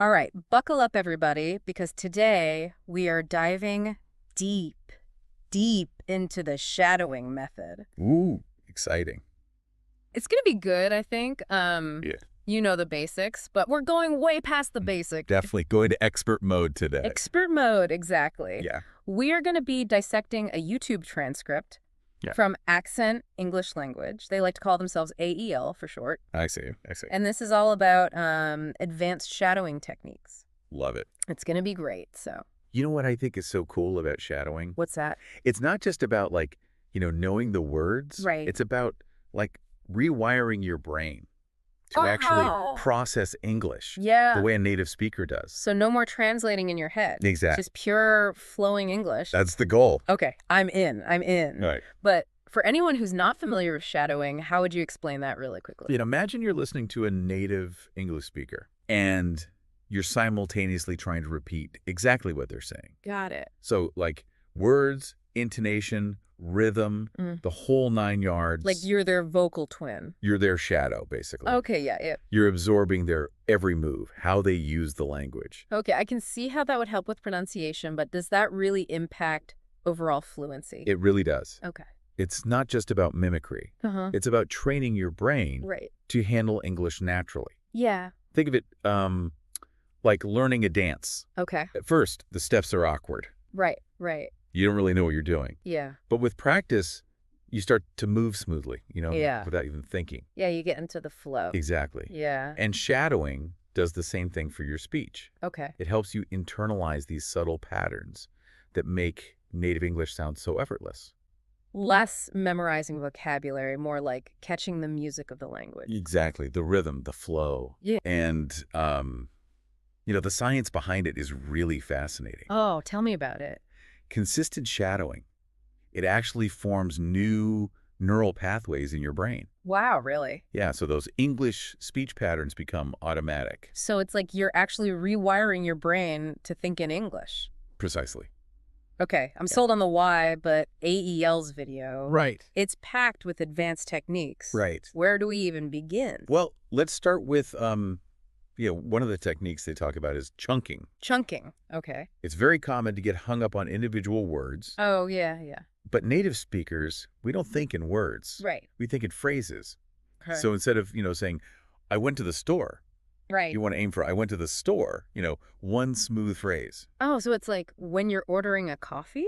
All right, buckle up, everybody, because today we are diving deep, deep into the shadowing method. Ooh, exciting. It's going to be good, I think. Yeah. You know the basics, but we're going way past the basics. Definitely going to expert mode today. Expert mode, exactly. Yeah. We are going to be dissecting a YouTube transcript from Accent English Language. They like to call themselves AEL for short. I see. And this is all about advanced shadowing techniques. Love it. It's going to be great, so. You know what I think is so cool about shadowing? What's that? It's not just about, like, knowing the words. Right. It's about, like, rewiring your brain to actually process English the way a native speaker does. So no more translating in your head. Exactly. Just pure flowing English. That's the goal. Okay, I'm in. All right. But for anyone who's not familiar with shadowing, how would you explain that really quickly? Imagine you're listening to a native English speaker and you're simultaneously trying to repeat exactly what they're saying. Got it. So, like, words, intonation, rhythm, the whole 9 yards. Like you're their vocal twin. You're their shadow, basically. Okay, yeah. You're absorbing their every move, how they use the language. Okay, I can see how that would help with pronunciation, but does that really impact overall fluency? It really does. Okay. It's not just about mimicry. It's about training your brain to handle English naturally. Yeah. Think of it like learning a dance. Okay. At first, the steps are awkward. Right. You don't really know what you're doing. Yeah. But with practice, you start to move smoothly, Yeah. without even thinking. Yeah, you get into the flow. Exactly. Yeah. And shadowing does the same thing for your speech. Okay. It helps you internalize these subtle patterns that make native English sound so effortless. Less memorizing vocabulary, more like catching the music of the language. Exactly. The rhythm, the flow. Yeah. And, the science behind it is really fascinating. Oh, tell me about it. Consistent shadowing, it actually forms new neural pathways in your brain. Wow, really? Yeah, so those English speech patterns become automatic. So it's like you're actually rewiring your brain to think in English. Precisely. Okay, I'm sold on the why, but AEL's video. Right. It's packed with advanced techniques. Right. Where do we even begin? Well, let's start with, one of the techniques they talk about is chunking. Chunking. Okay. It's very common to get hung up on individual words. Oh, yeah. But native speakers, we don't think in words. Right. We think in phrases. Okay. So instead of, saying, I went to the store, Right. you want to aim for, I went to the store, one smooth phrase. Oh, so it's like when you're ordering a coffee?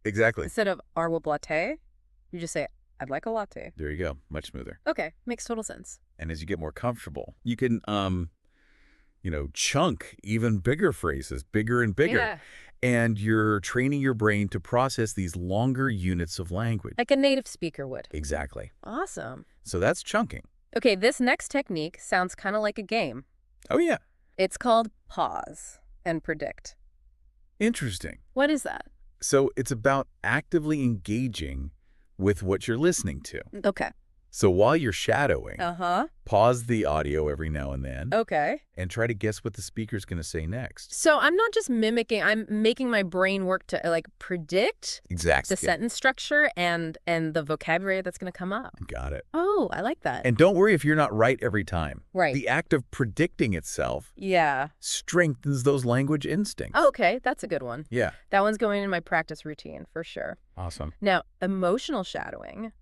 Exactly. Instead of "Ar will latte," you just say, "I'd like a latte." There you go. Much smoother. Okay. Makes total sense. And as you get more comfortable, you can, chunk even bigger phrases, bigger and bigger. Yeah. And you're training your brain to process these longer units of language. Like a native speaker would. Exactly. Awesome. So that's chunking. Okay, this next technique sounds kind of like a game. Oh, yeah. It's called pause and predict. Interesting. What is that? So it's about actively engaging with what you're listening to. Okay. So while you're shadowing, Uh-huh. pause the audio every now and then Okay. and try to guess what the speaker's going to say next. So I'm not just mimicking, I'm making my brain work to like predict Exactly. the sentence structure and the vocabulary that's going to come up. Got it. Oh, I like that. And don't worry if you're not right every time. Right. The act of predicting itself Yeah. strengthens those language instincts. Oh, okay, that's a good one. Yeah. That one's going in my practice routine for sure. Awesome. Now, emotional shadowing.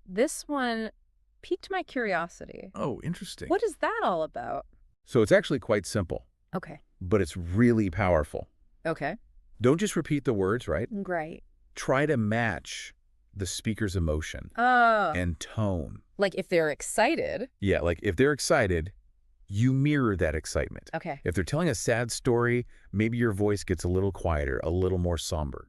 This one piqued my curiosity. Oh, interesting. What is that all about? So it's actually quite simple, Okay. but it's really powerful. Okay. Don't just repeat the words, right? Great. Try to match the speaker's emotion Oh. and tone. Like if they're excited. Yeah, like if they're excited, you mirror that excitement. Okay. If they're telling a sad story, maybe your voice gets a little quieter, a little more somber.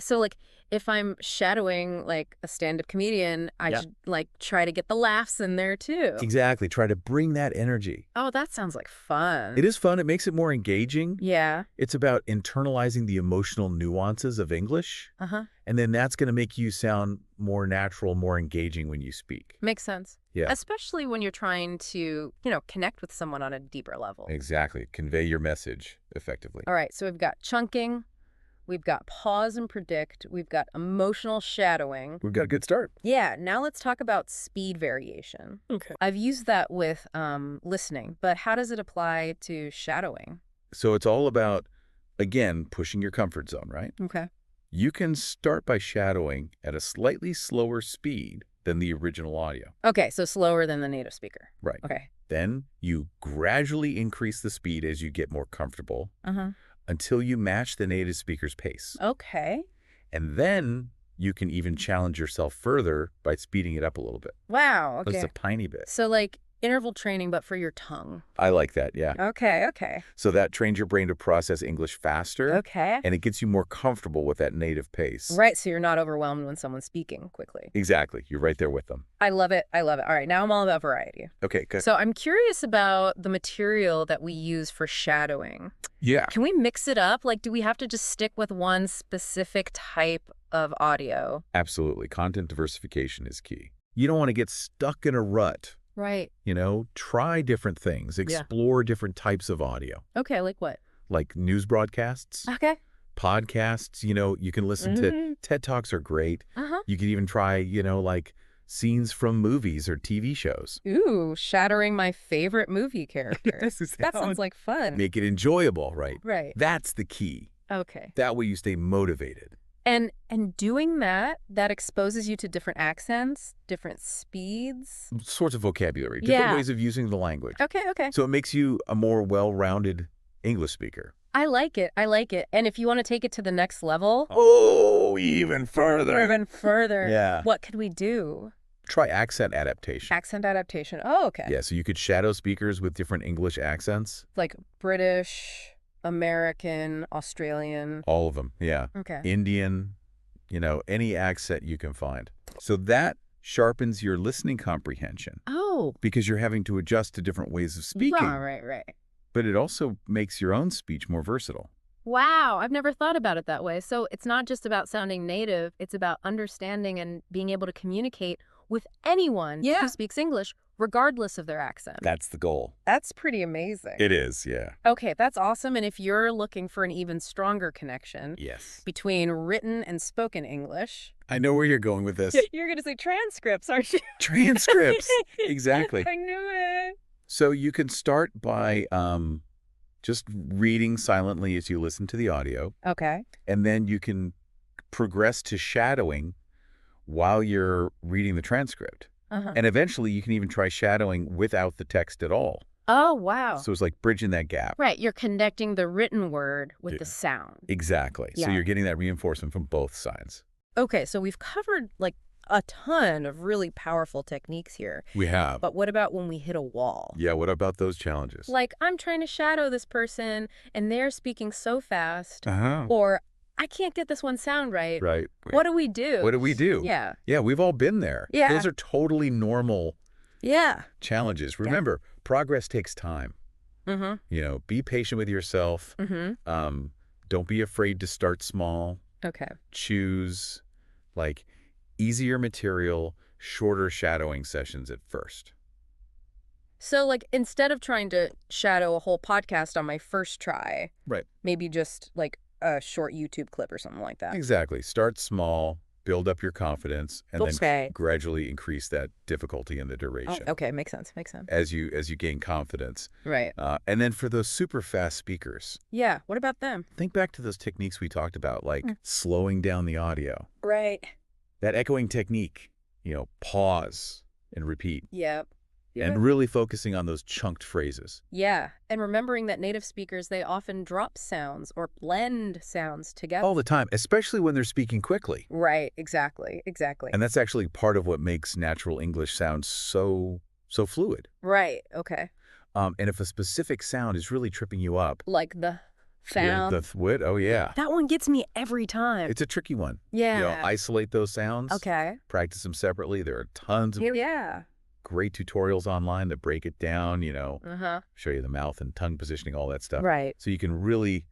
So like if I'm shadowing like a stand-up comedian, I should like try to get the laughs in there too. Exactly. Try to bring that energy. Oh, that sounds like fun. It is fun. It makes it more engaging. Yeah. It's about internalizing the emotional nuances of English. Uh-huh. And then that's going to make you sound more natural, more engaging when you speak. Makes sense. Yeah. Especially when you're trying to, connect with someone on a deeper level. Exactly. Convey your message effectively. All right. So we've got chunking. We've got pause and predict. We've got emotional shadowing. We've got a good start. Yeah, now let's talk about speed variation. Okay. I've used that with listening, but how does it apply to shadowing? So it's all about, again, pushing your comfort zone, right? Okay. You can start by shadowing at a slightly slower speed than the original audio. Okay, so slower than the native speaker. Right. Okay. Then you gradually increase the speed as you get more comfortable until you match the native speaker's pace. Okay. And then you can even challenge yourself further by speeding it up a little bit. Wow, okay. Just a tiny bit. So like interval training, but for your tongue. I like that, yeah. Okay, okay. So that trains your brain to process English faster. Okay. And it gets you more comfortable with that native pace. Right, so you're not overwhelmed when someone's speaking quickly. Exactly. You're right there with them. I love it. I love it. All right, now I'm all about variety. Okay, good. So I'm curious about the material that we use for shadowing. Yeah. Can we mix it up? Like, do we have to just stick with one specific type of audio? Absolutely. Content diversification is key. You don't want to get stuck in a rut. Right. Try different things. Explore different types of audio. Okay, like what? Like news broadcasts. Okay. Podcasts. You can listen to TED Talks are great. You can even try, like scenes from movies or TV shows. Ooh, shattering my favorite movie character. That sounds like fun. Make it enjoyable, right? Right. That's the key. Okay. That way you stay motivated. And doing that exposes you to different accents, different speeds. Sorts of vocabulary, different ways of using the language. Okay, okay. So it makes you a more well-rounded English speaker. I like it. I like it. And if you want to take it to the next level. Oh, even further. Even further. Yeah. What could we do? Try accent adaptation. Accent adaptation. Oh, okay. Yeah, so you could shadow speakers with different English accents. Like British, American, Australian. All of them, yeah. Okay. Indian, any accent you can find. So that sharpens your listening comprehension. Oh. Because you're having to adjust to different ways of speaking. Right. But it also makes your own speech more versatile. Wow, I've never thought about it that way. So it's not just about sounding native, it's about understanding and being able to communicate with anyone who speaks English, regardless of their accent. That's the goal. That's pretty amazing. It is, yeah. Okay, that's awesome. And if you're looking for an even stronger connection between written and spoken English. I know where you're going with this. You're going to say transcripts, aren't you? Transcripts. Exactly. I knew it. So you can start by just reading silently as you listen to the audio. Okay. And then you can progress to shadowing while you're reading the transcript. And eventually you can even try shadowing without the text at all. Oh, wow. So it's like bridging that gap. Right. You're connecting the written word with the sound. Exactly. Yeah. So you're getting that reinforcement from both sides. Okay. So we've covered like a ton of really powerful techniques here. We have. But what about when we hit a wall? Yeah, what about those challenges? Like, I'm trying to shadow this person and they're speaking so fast. Or I can't get this one sound right. Right. What do we do? What do we do? Yeah. Yeah, we've all been there. Yeah. Those are totally normal challenges. Remember, progress takes time. Be patient with yourself. Don't be afraid to start small. Okay. Choose, like, easier material, shorter shadowing sessions at first. So, like, instead of trying to shadow a whole podcast on my first try, maybe just, like, a short YouTube clip or something like that. Exactly. Start small, build up your confidence, and then gradually increase that difficulty and the duration. Oh, okay, makes sense. As you gain confidence. Right. And then for those super fast speakers. Yeah, what about them? Think back to those techniques we talked about, like slowing down the audio. Right. That echoing technique, pause and repeat. Yep. And really focusing on those chunked phrases. Yeah, and remembering that native speakers, they often drop sounds or blend sounds together. All the time, especially when they're speaking quickly. Right, exactly. And that's actually part of what makes natural English sound so fluid. Right, okay. And if a specific sound is really tripping you up. Like the sound. The what? Oh, yeah. That one gets me every time. It's a tricky one. Yeah. Isolate those sounds. Okay. Practice them separately. There are tons of great tutorials online that break it down, show you the mouth and tongue positioning, all that stuff. Right. So you can really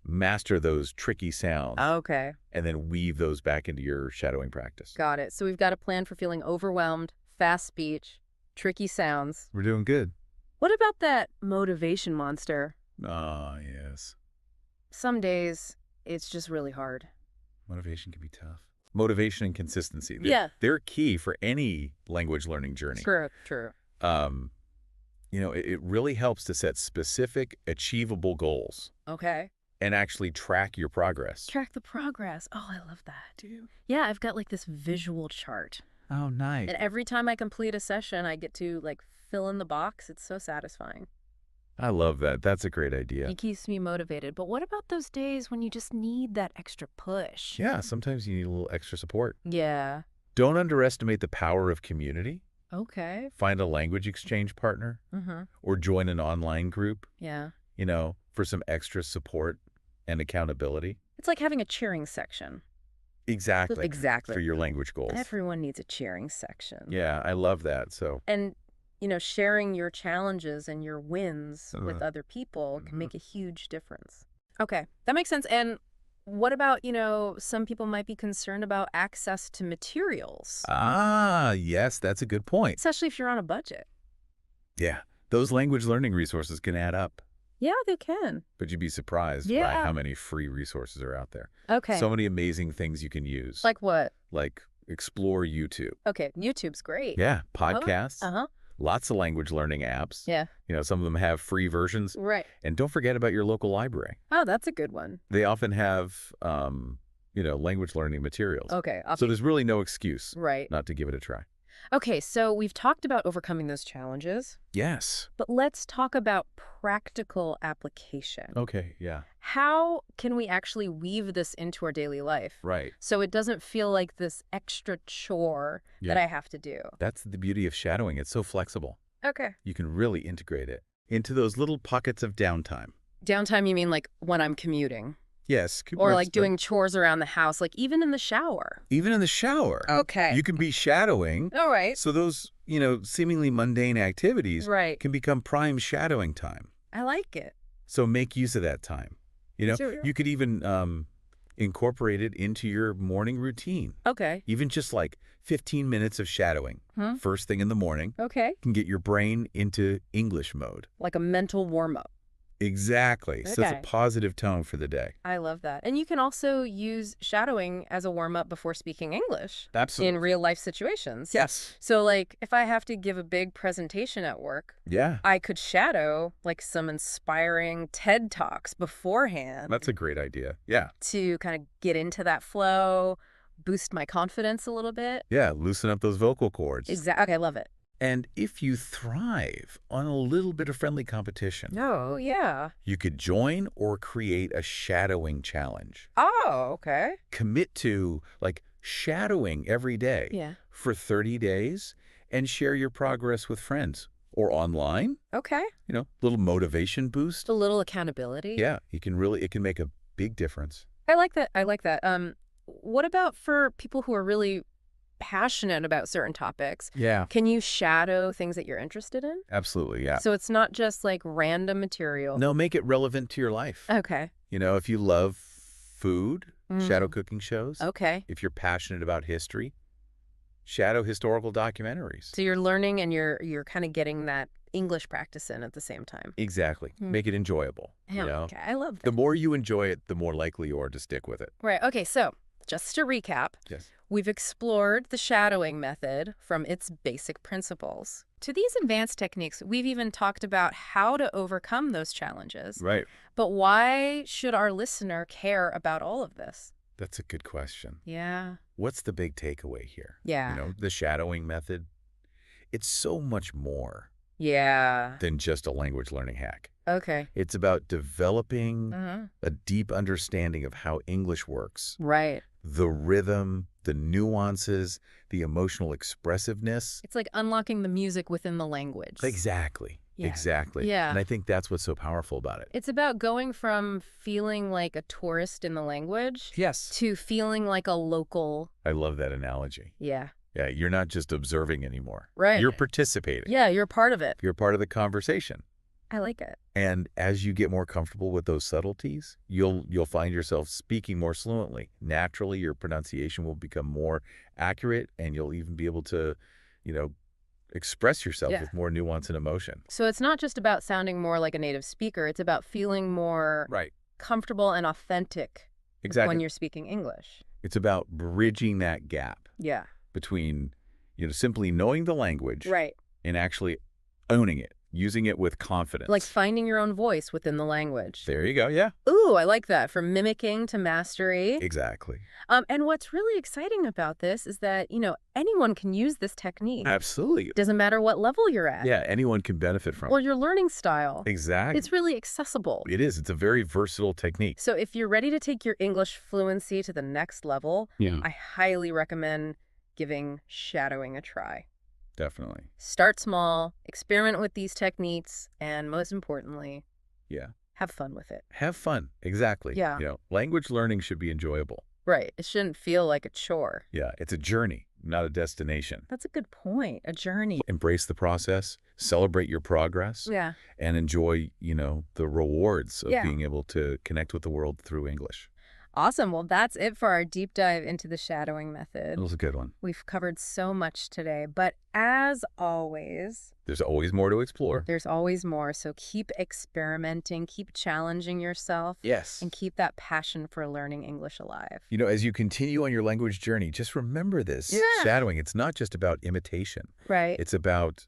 master those tricky sounds. Okay. And then weave those back into your shadowing practice. Got it. So we've got a plan for feeling overwhelmed, fast speech, tricky sounds. We're doing good. What about that motivation monster? Ah, yes. Some days it's just really hard. Motivation can be tough. Motivation and consistency. Yeah. They're key for any language learning journey. True, true. It really helps to set specific, achievable goals. Okay. And actually track your progress. Track the progress. Oh, I love that. Dude. Yeah, I've got like this visual chart. Oh, nice. And every time I complete a session, I get to like fill in the box. It's so satisfying. I love that. That's a great idea. It keeps me motivated. But what about those days when you just need that extra push? Yeah, sometimes you need a little extra support. Yeah. Don't underestimate the power of community. Okay. Find a language exchange partner or join an online group, Yeah. For some extra support and accountability. It's like having a cheering section. Exactly. Exactly. For your language goals. Everyone needs a cheering section. Yeah, I love that. So. And, sharing your challenges and your wins with other people can make a huge difference. Okay, that makes sense. And what about, some people might be concerned about access to materials? Ah, yes, that's a good point. Especially if you're on a budget. Yeah, those language learning resources can add up. Yeah, they can. But you'd be surprised by how many free resources are out there. Okay. So many amazing things you can use. Like what? Like explore YouTube. Okay, YouTube's great. Yeah, podcasts. Uh-huh. Lots of language learning apps. Yeah. Some of them have free versions. Right. And don't forget about your local library. Oh, that's a good one. They often have, language learning materials. Okay. So there's really no excuse not to give it a try. Okay, so we've talked about overcoming those challenges. Yes. But let's talk about practical application. Okay, yeah. How can we actually weave this into our daily life? Right. So it doesn't feel like this extra chore that I have to do. That's the beauty of shadowing. It's so flexible. Okay. You can really integrate it into those little pockets of downtime. Downtime, you mean like when I'm commuting? Yes. Or like doing chores around the house, like even in the shower. Even in the shower. Okay. You can be shadowing. All right. So those, seemingly mundane activities can become prime shadowing time. I like it. So make use of that time. Sure. You could even incorporate it into your morning routine. Okay. Even just like 15 minutes of shadowing first thing in the morning. Okay. Can get your brain into English mode. Like a mental warm-up. Exactly. Okay. So it's a positive tone for the day. I love that. And you can also use shadowing as a warm-up before speaking English. Absolutely. In real-life situations. Yes. So, like, if I have to give a big presentation at work, I could shadow, like, some inspiring TED Talks beforehand. That's a great idea. Yeah. To kind of get into that flow, boost my confidence a little bit. Yeah, loosen up those vocal cords. Exactly. Okay, I love it. And if you thrive on a little bit of friendly competition, you could join or create a shadowing challenge. Oh, okay. Commit to, like, shadowing every day for 30 days and share your progress with friends or online. Okay. Little motivation boost. A little accountability. Yeah, it can make a big difference. I like that. What about for people who are really passionate about certain topics? Yeah. Can you shadow things that you're interested in? Absolutely, yeah. So it's not just like random material. No, make it relevant to your life. Okay. If you love food, shadow cooking shows. Okay. If you're passionate about history, shadow historical documentaries. So you're learning and you're kind of getting that English practice in at the same time. Exactly. Make it enjoyable. Okay, I love that. The more you enjoy it, the more likely you are to stick with it. Right. Okay, so just to recap. Yes. We've explored the shadowing method from its basic principles to these advanced techniques. We've even talked about how to overcome those challenges. Right. But why should our listener care about all of this? That's a good question. Yeah. What's the big takeaway here? Yeah. The shadowing method, it's so much more than just a language learning hack. Okay. It's about developing a deep understanding of how English works. Right. The rhythm, the nuances, the emotional expressiveness. It's like unlocking the music within the language. Exactly. Yeah. Exactly. Yeah. And I think that's what's so powerful about it. It's about going from feeling like a tourist in the language to feeling like a local. I love that analogy. Yeah. Yeah, you're not just observing anymore. Right. You're participating. Yeah, you're part of it. You're part of the conversation. I like it. And as you get more comfortable with those subtleties, you'll find yourself speaking more fluently. Naturally, your pronunciation will become more accurate, and you'll even be able to, express yourself with more nuance and emotion. So it's not just about sounding more like a native speaker. It's about feeling more comfortable and authentic when Exactly. you're speaking English. It's about bridging that gap Yeah. between, simply knowing the language Right. and actually owning it, using it with Like confidence. finding your own voice within the language. There you go. Yeah, Ooh, I like that. From mimicking to mastery. exactly. And what's really exciting about this is that, anyone can use this technique. Absolutely. Doesn't matter what level you're at. Yeah, anyone can benefit from Or it. your learning style. Exactly. It's really accessible. It is. It's a very versatile technique. So if you're ready to take your English fluency to the next level, Yeah, I highly recommend giving shadowing a try. definitely. Start small, experiment with these techniques, and most importantly, Yeah. have fun with it. Have fun. Exactly. Yeah. Language learning should be enjoyable. Right. It shouldn't feel like a chore. Yeah, it's a journey, not a destination. That's a good point. A journey. Embrace the process, celebrate your progress, Yeah. and enjoy, the rewards of Yeah. being able to connect with the world through English. Awesome. Well, that's it for our deep dive into the shadowing method. That was a good one. We've covered so much today, but as always, There's always more to explore. there's always more. So keep experimenting, keep challenging yourself, Yes. and keep that passion for learning English alive. As you continue on your language journey, just remember this. Yeah. Shadowing, it's not just about imitation. Right. It's about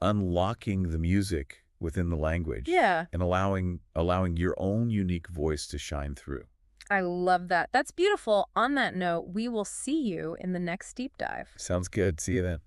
unlocking the music within the language. Yeah. And allowing your own unique voice to shine through. I love that. That's beautiful. On that note, we will see you in the next deep dive. Sounds good. See you then.